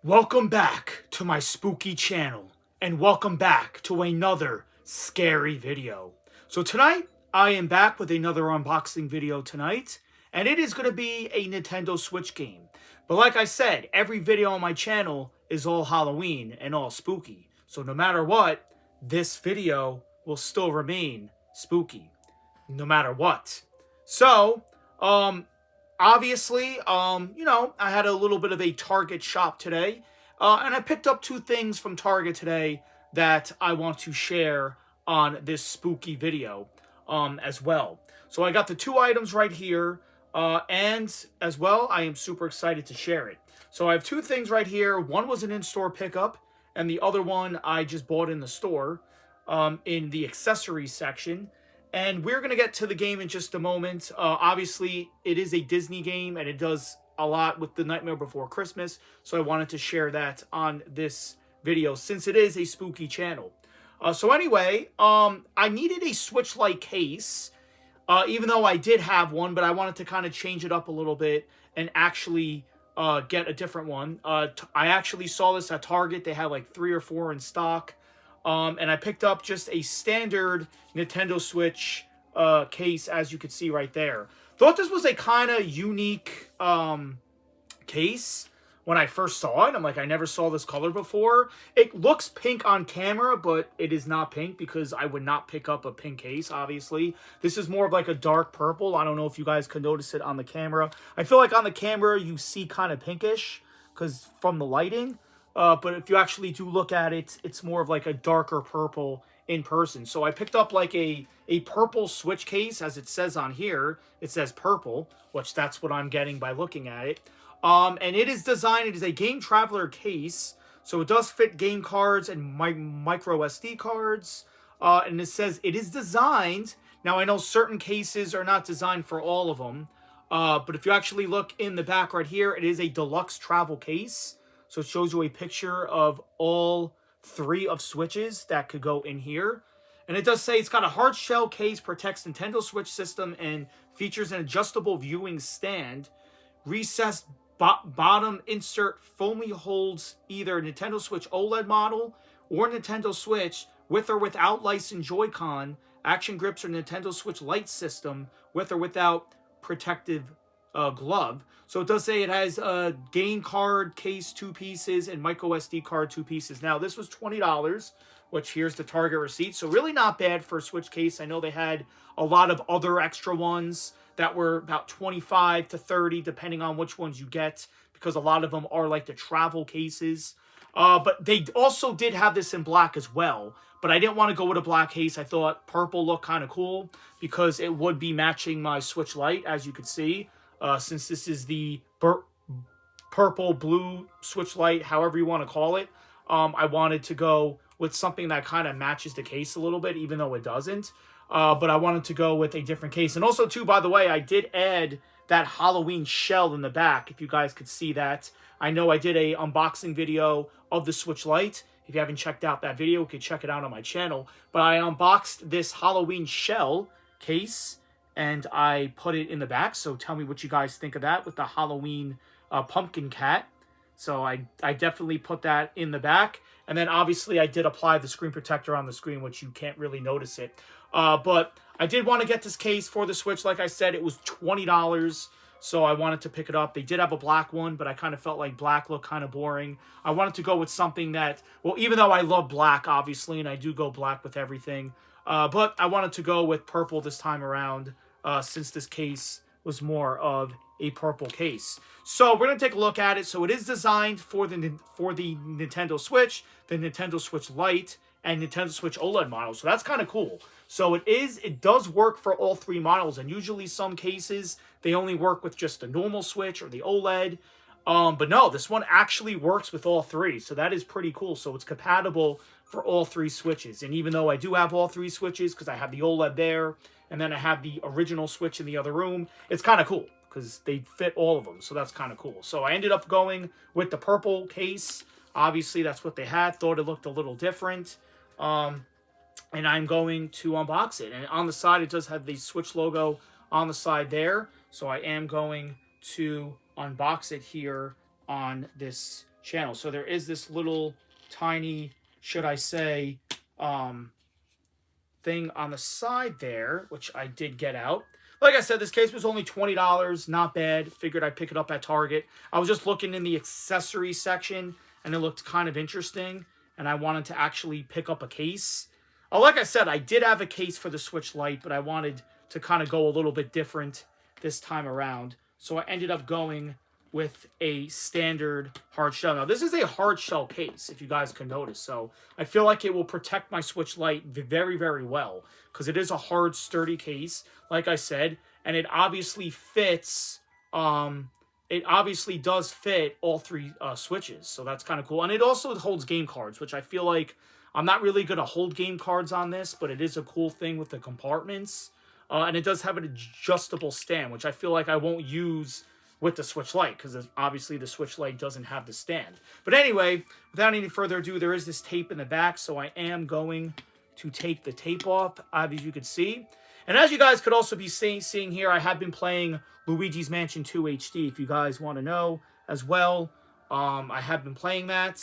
Welcome back to my spooky channel, and welcome back to another scary video. So tonight, I am back with another unboxing video tonight, and it is going to be a Nintendo Switch game. But like I said, every video on my channel is all Halloween and all spooky. So no matter what, this video will still remain spooky, no matter what. So, obviously, I had a little bit of a Target shop today, and I picked up two things from Target today that I want to share on this spooky video, as well. So I got the two items right here, and as well, I am super excited to share it. So I have two things right here. One was an in-store pickup, and the other one I just bought in the store, in the accessories section. And we're going to get to the game in just a moment. Obviously, it is a Disney game, and it does a lot with The Nightmare Before Christmas. So I wanted to share that on this video, since it is a spooky channel. So anyway, I needed a Switch Lite case, even though I did have one, but I wanted to kind of change it up a little bit and actually get a different one. I actually saw this at Target. They had like 3 or 4 in stock. And I picked up just a standard Nintendo Switch case, as you can see right there. Thought this was a kind of unique case when I first saw it. I'm like, I never saw this color before. It looks pink on camera, but it is not pink because I would not pick up a pink case, obviously. This is more of like a dark purple. I don't know if you guys can notice it on the camera. I feel like on the camera you see kind of pinkish because from the lighting. But if you actually do look at it, it's more of like a darker purple in person. So I picked up like a purple Switch case, as it says on here. It says purple, which that's what I'm getting by looking at it. And it is designed, it is a Game Traveler case. So it does fit game cards and micro SD cards. And it says it is designed. Now I know certain cases are not designed for all of them. But if you actually look in the back right here, it is a deluxe travel case. So it shows you a picture of all 3 of Switches that could go in here. And it does say it's got a hard shell case, protects Nintendo Switch system, and features an adjustable viewing stand. Recessed bottom insert firmly holds either Nintendo Switch OLED model or Nintendo Switch with or without licensed Joy-Con. Action grips or Nintendo Switch Lite system with or without protective glove. So it does say it has a game card case 2 pieces and micro SD card 2 pieces. Now this was $20, which here's the Target receipt. So really not bad for a Switch case. I know they had a lot of other extra ones that were about 25 to 30 depending on which ones you get, because a lot of them are like the travel cases. But they also did have this in black as well. But I didn't want to go with a black case. I thought purple looked kind of cool because it would be matching my Switch Lite, as you could see. Since this is the purple, blue Switch Lite, however you want to call it, I wanted to go with something that kind of matches the case a little bit, even though it doesn't. But I wanted to go with a different case. And also, too, by the way, I did add that Halloween shell in the back, if you guys could see that. I know I did a unboxing video of the Switch Lite. If you haven't checked out that video, you can check it out on my channel. But I unboxed this Halloween shell case, and I put it in the back. So tell me what you guys think of that with the Halloween pumpkin cat. So I definitely put that in the back. And then obviously I did apply the screen protector on the screen, which you can't really notice it. But I did want to get this case for the Switch. Like I said, it was $20. So I wanted to pick it up. They did have a black one, but I kind of felt like black looked kind of boring. I wanted to go with something that, well, even though I love black, obviously, and I do go black with everything, but I wanted to go with purple this time around. Since this case was more of a purple case. So we're going to take a look at it. So it is designed for the Nintendo Switch, the Nintendo Switch Lite, and Nintendo Switch OLED models. So that's kind of cool. So it does work for all 3 models. And usually some cases, they only work with just the normal Switch or the OLED. But no, this one actually works with all 3. So that is pretty cool. So it's compatible for all 3 Switches. And even though I do have all 3 Switches, because I have the OLED there, and then I have the original Switch in the other room, it's kind of cool because they fit all of them. So that's kind of cool. So I ended up going with the purple case. Obviously, that's what they had. Thought it looked a little different. And I'm going to unbox it. And on the side, it does have the Switch logo on the side there. So I am going to unbox it here on this channel. So there is this little tiny, should I say, thing on the side there, which I did get out. Like I said, this case was only $20. Not bad. Figured I'd pick it up at Target. I was just looking in the accessory section, and it looked kind of interesting, and I wanted to actually pick up a case. Like I said, I did have a case for the Switch Lite, but I wanted to kind of go a little bit different this time around. So I ended up going with a standard hard shell. Now, this is a hard shell case, if you guys can notice. So I feel like it will protect my Switch Lite very, very well, because it is a hard, sturdy case, like I said, and it obviously fits. It obviously does fit all three Switches, so that's kind of cool. And it also holds game cards, which I feel like I'm not really going to hold game cards on this, but it is a cool thing with the compartments. And it does have an adjustable stand, which I feel like I won't use with the Switch Lite, because obviously the Switch Lite doesn't have the stand. But anyway, without any further ado, there is this tape in the back, so I am going to take the tape off, as you can see. And as you guys could also be seeing here, I have been playing Luigi's Mansion 2 HD, if you guys want to know as well. I have been playing that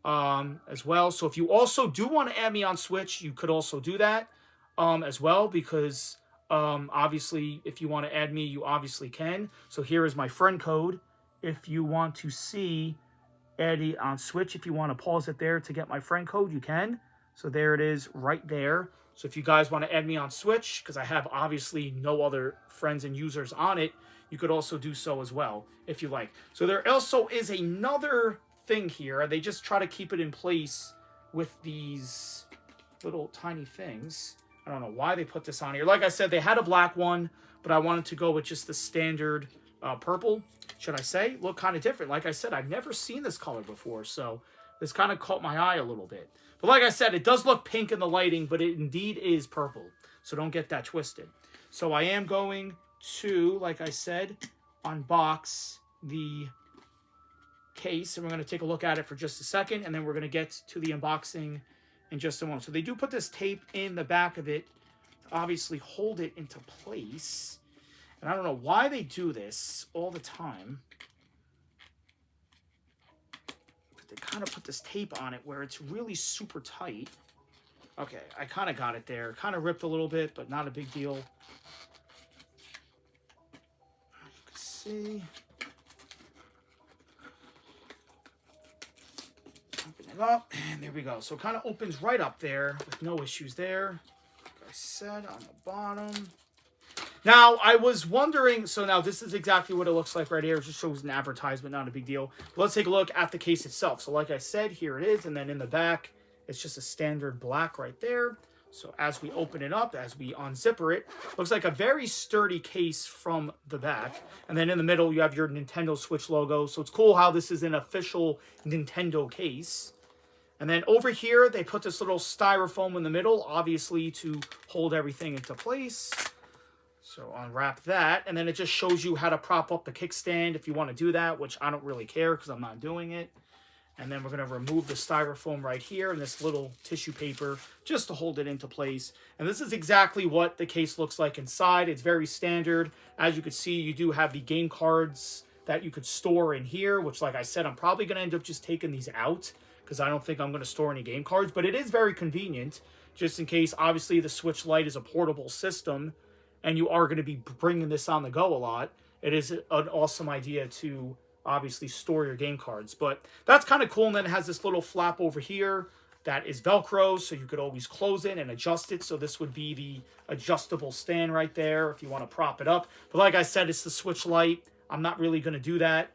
as well. So if you also do want to add me on Switch, you could also do that as well, because obviously if you want to add me, you obviously can. So here is my friend code. If you want to see Eddie on Switch, if you want to pause it there to get my friend code, you can. So there it is right there. So if you guys want to add me on Switch, because I have obviously no other friends and users on it, you could also do so as well, if you like. So there also is another thing here. They just try to keep it in place with these little tiny things. I don't know why they put this on here. Like I said, they had a black one, but I wanted to go with just the standard purple, should I say. Look kind of different. Like I said, I've never seen this color before, so this kind of caught my eye a little bit. But like I said, it does look pink in the lighting, but it indeed is purple. So don't get that twisted. So I am going to, like I said, unbox the case. And we're going to take a look at it for just a second. And then we're going to get to the unboxing in just a moment. So they do put this tape in the back of it to obviously hold it into place. And I don't know why they do this all the time. They kind of put this tape on it where it's really super tight. Okay, I kind of got it there. Kind of ripped a little bit, but not a big deal. You can see. Open it up, and there we go. So it kind of opens right up there with no issues there. Like I said, on the bottom. Now, I was wondering, so now this is exactly what it looks like right here. It just shows an advertisement, not a big deal. But let's take a look at the case itself. So like I said, here it is. And then in the back, it's just a standard black right there. So as we open it up, as we unzipper it, looks like a very sturdy case from the back. And then in the middle, you have your Nintendo Switch logo. So it's cool how this is an official Nintendo case. And then over here, they put this little styrofoam in the middle, obviously to hold everything into place. So unwrap that, and then it just shows you how to prop up the kickstand if you want to do that, which I don't really care because I'm not doing it. And then we're going to remove the styrofoam right here and this little tissue paper just to hold it into place. And this is exactly what the case looks like inside. It's very standard. As you can see, you do have the game cards that you could store in here, which, like I said, I'm probably going to end up just taking these out because I don't think I'm going to store any game cards. But it is very convenient, just in case. Obviously, the Switch Lite is a portable system, and you are going to be bringing this on the go a lot. It is an awesome idea to obviously store your game cards. But that's kind of cool. And then it has this little flap over here that is Velcro, so you could always close it and adjust it. So this would be the adjustable stand right there if you want to prop it up. But like I said, it's the Switch Lite. I'm not really going to do that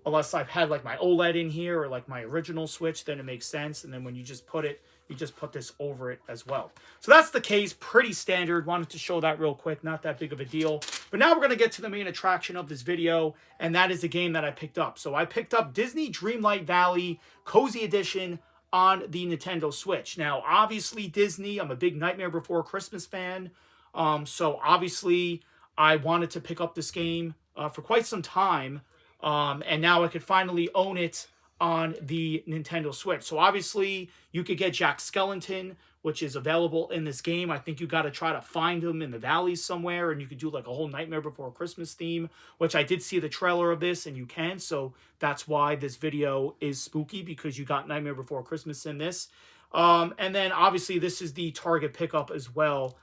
unless I've had like my OLED in here or like my original Switch. Then it makes sense. And then when you just put it, you just put this over it as well. So that's the case, pretty standard. Wanted to show that real quick, not that big of a deal. But now we're going to get to the main attraction of this video, and that is the game that I picked up. So I picked up Disney Dreamlight Valley Cozy Edition on the Nintendo Switch. Now, obviously Disney, I'm a big Nightmare Before Christmas fan. So obviously I wanted to pick up this game for quite some time. And now I could finally own it on the Nintendo Switch. So obviously you could get Jack Skellington, which is available in this game. I think you got to try to find them in the valleys somewhere, and you could do like a whole Nightmare Before Christmas theme, which I did see the trailer of this, and you can. So that's why this video is spooky, because you got Nightmare Before Christmas in this. And then obviously this is the Target pickup as well,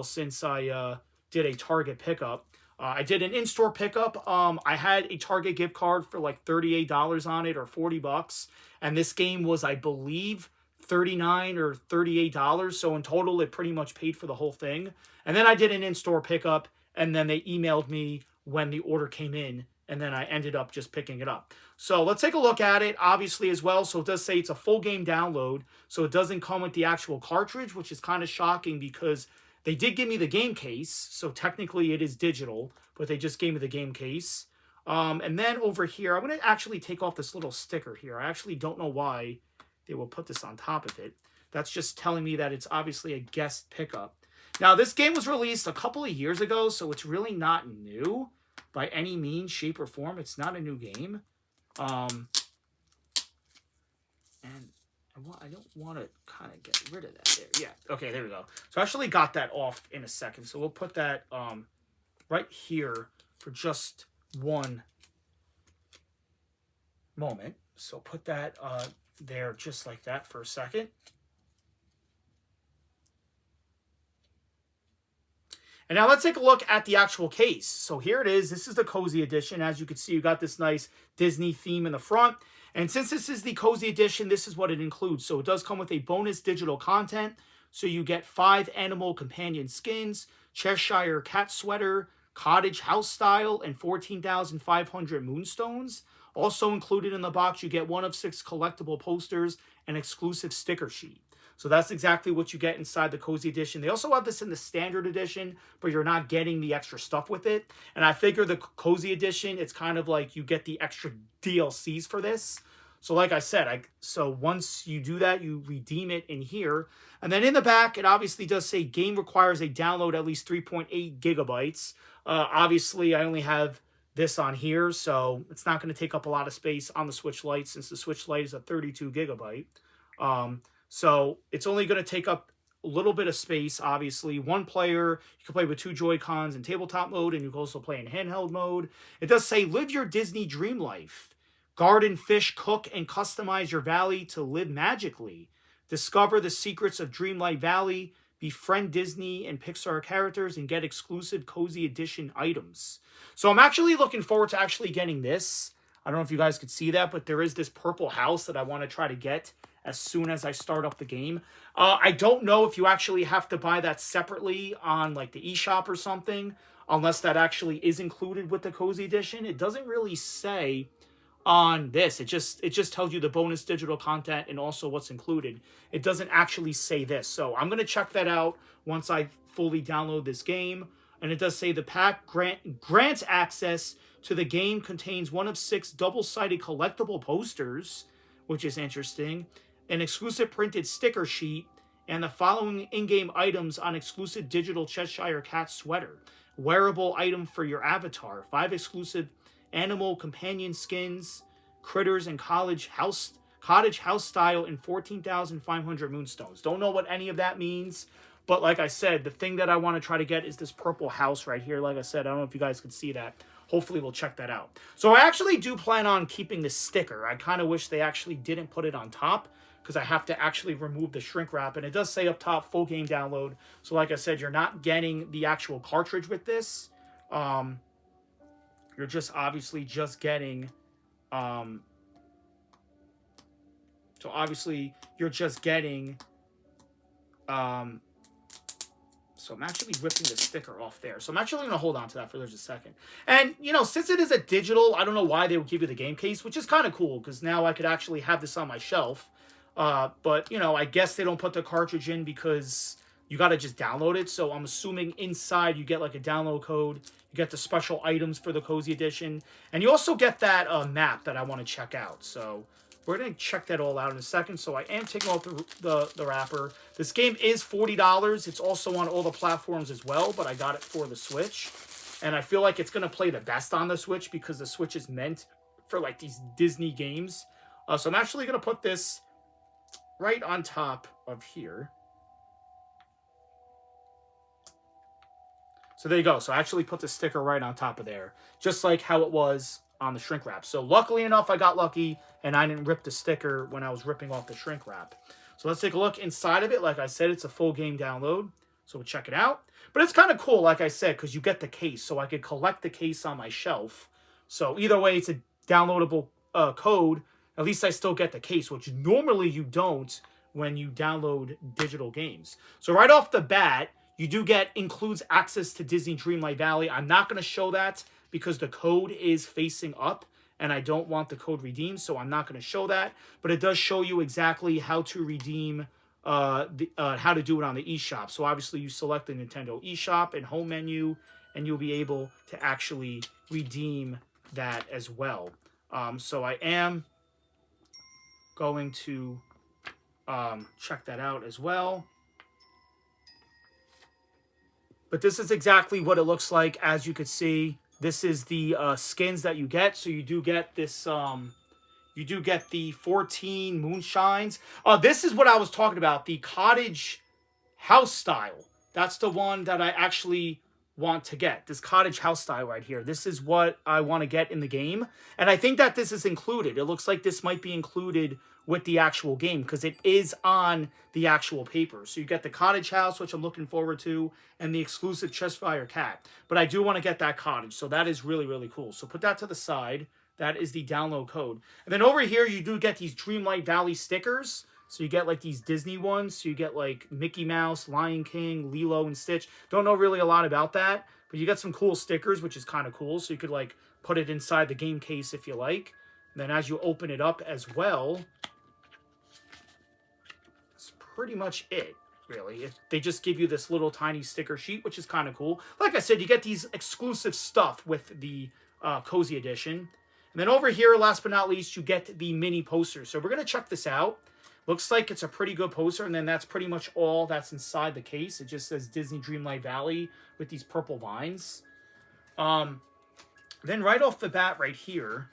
since I did a Target pickup. I did an in-store pickup. I had a Target gift card for like $38 on it, or $40. And this game was, I believe, $39 or $38. So in total, it pretty much paid for the whole thing. And then I did an in-store pickup, and then they emailed me when the order came in, and then I ended up just picking it up. So let's take a look at it, obviously, as well. So it does say it's a full game download. So it doesn't come with the actual cartridge, which is kind of shocking, because they did give me the game case, so technically it is digital, but they just gave me the game case. And then over here, I'm going to actually take off this little sticker here. I actually don't know why they will put this on top of it. That's just telling me that it's obviously a guest pickup. Now, this game was released a couple of years ago, so it's really not new by any means, shape, or form. It's not a new game. And I don't want to kind of get rid of that there. Yeah, okay, there we go. So I actually got that off in a second. So we'll put that right here for just one moment. So put that there just like that for a second. And now let's take a look at the actual case. So here it is. This is the Cozy Edition. As you can see, you got this nice Disney theme in the front. And since this is the Cozy Edition, this is what it includes. So it does come with a bonus digital content. So you get 5 animal companion skins, Cheshire cat sweater, cottage house style, and 14,500 moonstones. Also included in the box, you get 1 of 6 collectible posters and exclusive sticker sheet. So that's exactly what you get inside the Cozy Edition. They also have this in the Standard Edition, but you're not getting the extra stuff with it. And I figure the Cozy Edition, it's kind of like you get the extra DLCs for this. So like I said, so once you do that, you redeem it in here. And then in the back, it obviously does say game requires a download at least 3.8 gigabytes. Obviously, I only have this on here, so it's not going to take up a lot of space on the Switch Lite, since the Switch Lite is a 32 gigabyte. So it's only going to take up a little bit of space, obviously. One player, you can play with 2 Joy-Cons in tabletop mode, and you can also play in handheld mode. It does say, live your Disney dream life. Garden, fish, cook, and customize your valley to live magically. Discover the secrets of Dreamlight Valley. Befriend Disney and Pixar characters and get exclusive Cozy Edition items. So I'm actually looking forward to actually getting this. I don't know if you guys could see that, but there is this purple house that I want to try to get as soon as I start up the game. I don't know if you actually have to buy that separately on like the eShop or something, unless that actually is included with the Cozy Edition. It doesn't really say on this. It just tells you the bonus digital content and also what's included. It doesn't actually say this. So I'm going to check that out once I fully download this game. And it does say the pack grants access to the game, contains 1 of 6 double-sided collectible posters, which is interesting, an exclusive printed sticker sheet, and the following in-game items on exclusive digital Cheshire cat sweater, wearable item for your avatar, 5 exclusive animal companion skins, critters, and cottage house style, and 14,500 moonstones. Don't know what any of that means, but like I said, the thing that I want to try to get is this purple house right here. Like I said, I don't know if you guys can see that. Hopefully we'll check that out. So I actually do plan on keeping this sticker. I kind of wish they actually didn't put it on top, because I have to actually remove the shrink wrap. And it does say up top, full game download. So like I said, you're not getting the actual cartridge with this. You're just obviously just getting, so obviously you're just getting, so I'm actually ripping the sticker off there. So I'm actually going to hold on to that for just a second. And, you know, since it is a digital, I don't know why they would give you the game case, which is kind of cool, because now I could actually have this on my shelf. But, you know, I guess they don't put the cartridge in because you got to just download it. So I'm assuming inside you get like a download code. You get the special items for the Cozy Edition. And you also get that map that I want to check out. So we're going to check that all out in a second. So I am taking off the wrapper. This game is $40. It's also on all the platforms as well, but I got it for the Switch. And I feel like it's going to play the best on the Switch, because the Switch is meant for like these Disney games. So I'm actually going to put this right on top of here. So there you go. So I actually put the sticker right on top of there, just like how it was on the shrink wrap. So luckily enough, I got lucky and I didn't rip the sticker when I was ripping off the shrink wrap. So let's take a look inside of it. Like I said, it's a full game download. So we'll check it out. But it's kind of cool, like I said, because you get the case. So I could collect the case on my shelf. So either way, it's a downloadable code. At least I still get the case, which normally you don't when you download digital games. So right off the bat, you do get includes access to Disney Dreamlight Valley. I'm not going to show that because the code is facing up and I don't want the code redeemed, so I'm not going to show that. But it does show you exactly how to redeem, how to do it on the eShop. So obviously you select the Nintendo eShop and home menu, and you'll be able to actually redeem that as well. So I am going to check that out as well. But this is exactly what it looks like. As you could see, this is the skins that you get. So you do get this, you do get the 14 moonshines. This is what I was talking about, the cottage house style. That's the one that I actually want to get, this cottage house style right here. This is what I want to get in the game. And I think that this is included. It looks like this might be included with the actual game because it is on the actual paper. So you get the cottage house, which I'm looking forward to, and the exclusive Cheshire Cat. But I do want to get that cottage. So that is really, really cool. So put that to the side. That is the download code. And then over here, you do get these Dreamlight Valley stickers. So you get like these Disney ones. So you get like Mickey Mouse, Lion King, Lilo, and Stitch. Don't know really a lot about that. But you get some cool stickers, which is kind of cool. So you could like put it inside the game case if you like. And then as you open it up as well, that's pretty much it, really. They just give you this little tiny sticker sheet, which is kind of cool. Like I said, you get these exclusive stuff with the Cozy Edition. And then over here, last but not least, you get the mini poster. So we're going to check this out. Looks like it's a pretty good poster, and then that's pretty much all that's inside the case. It just says Disney Dreamlight Valley with these purple vines. Then right off the bat right here,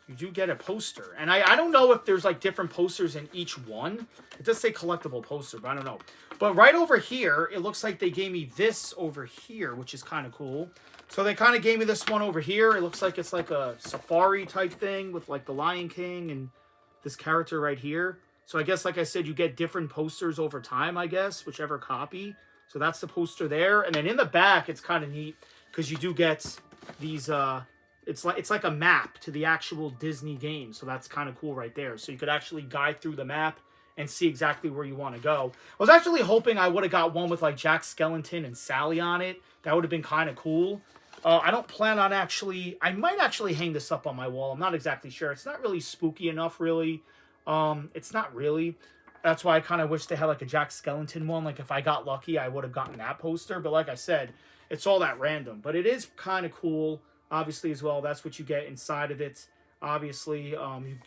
you do get a poster. And I don't know if there's like different posters in each one. It does say collectible poster, but I don't know. But right over here, it looks like they gave me this over here, which is kind of cool. So they kind of gave me this one over here. It looks like it's like a safari type thing with like the Lion King and this character right here. So I guess, like I said, you get different posters over time, I guess, whichever copy. So that's the poster there. And then in the back, it's kind of neat because you do get these, it's like a map to the actual Disney game. So that's kind of cool right there. So you could actually guide through the map and see exactly where you want to go. I was actually hoping I would have got one with like Jack Skellington and Sally on it. That would have been kind of cool. I don't plan on actually... I might actually hang this up on my wall. I'm not exactly sure. It's not really spooky enough, really. It's not really. That's why I kind of wish they had like a Jack Skellington one. Like if I got lucky, I would have gotten that poster. But like I said, it's all that random. But it is kind of cool, obviously, as well. That's what you get inside of it. Obviously,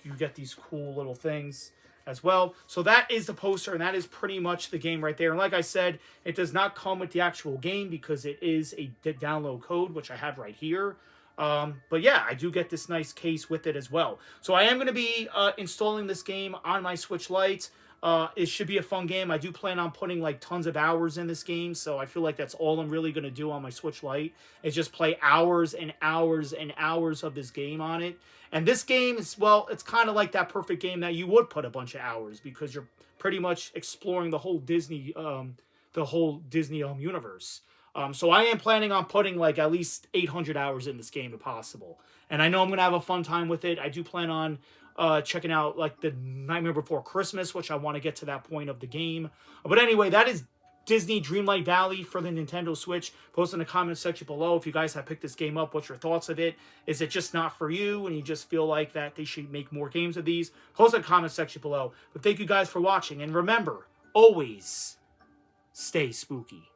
you get these cool little things as well. So that is the poster, and that is pretty much the game right there. And like I said, it does not come with the actual game because it is a download code, which I have right here. But yeah, I do get this nice case with it as well. So I am going to be installing this game on my Switch Lite. It should be a fun game. I do plan on putting like tons of hours in this game, so I feel like that's all I'm really going to do on my Switch Lite is just play hours and hours and hours of this game on it. And this game is, well, it's kind of like that perfect game that you would put a bunch of hours because you're pretty much exploring the whole Disney universe. So I am planning on putting like at least 800 hours in this game if possible. And I know I'm going to have a fun time with it. I do plan on checking out like the Nightmare Before Christmas, which I want to get to that point of the game. But anyway, that is Disney Dreamlight Valley for the Nintendo Switch. Post in the comment section below if you guys have picked this game up. What's your thoughts of it? Is it just not for you and you just feel like that they should make more games of these? Post in the comment section below. But thank you guys for watching. And remember, always stay spooky.